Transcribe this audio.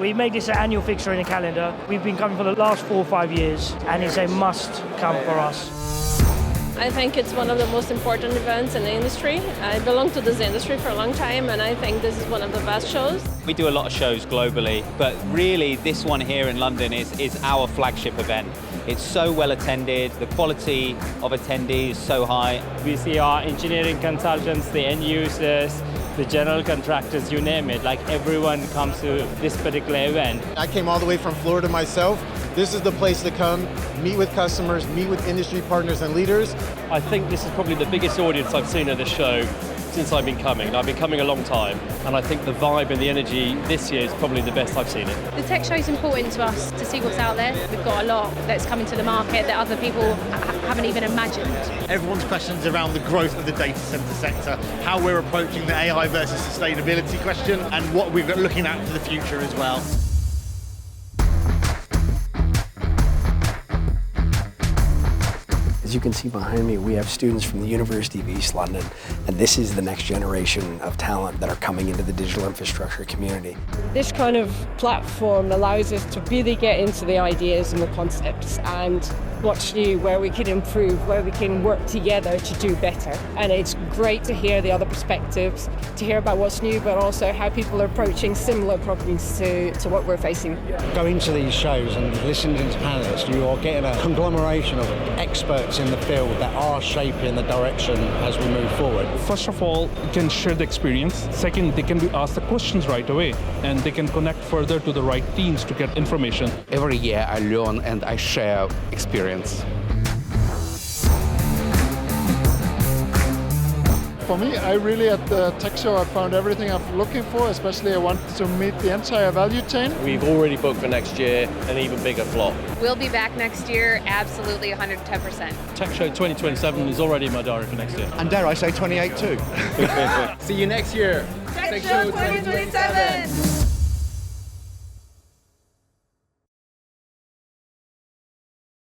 We made this an annual fixture in the calendar. We've been coming for the last 4 or 5 years, and it's a must come for us. I think it's one of the most important events in the industry. I belong to this industry for a long time, and I think this is one of the best shows. We do a lot of shows globally, but really this one here in London is our flagship event. It's so well attended, the quality of attendees is so high. We see our engineering consultants, the end users, the general contractors, you name it, like everyone comes to this particular event. I came all the way from Florida myself. This is the place to come, meet with customers, meet with industry partners and leaders. I think this is probably the biggest audience I've seen at a show since I've been coming. I've been coming a long time, and I think the vibe and the energy this year is probably the best I've seen it. The tech show is important to us to see what's out there. We've got a lot that's coming to the market that other people haven't even imagined. Everyone's questions around the growth of the data center sector, how we're approaching the AI versus sustainability question, and what we're looking at for the future as well. As you can see behind me, we have students from the University of East London, and this is the next generation of talent that are coming into the digital infrastructure community. This kind of platform allows us to really get into the ideas and the concepts and what's new, where we can improve, where we can work together to do better. And it's great to hear the other perspectives, to hear about what's new, but also how people are approaching similar problems to what we're facing. Going to these shows and listening to panelists, you are getting a conglomeration of experts in the field that are shaping the direction as we move forward. First of all, you can share the experience. Second, they can be asked the questions right away, and they can connect further to the right teams to get information. Every year I learn and I share experience. For me, at the tech show, I found everything I'm looking for, especially I want to meet the entire value chain. We've already booked for next year an even bigger flop. We'll be back next year, absolutely 110%. Tech Show 2027 is already in my diary for next year. And dare I say 28 too. See you next year. Tech Show 2027!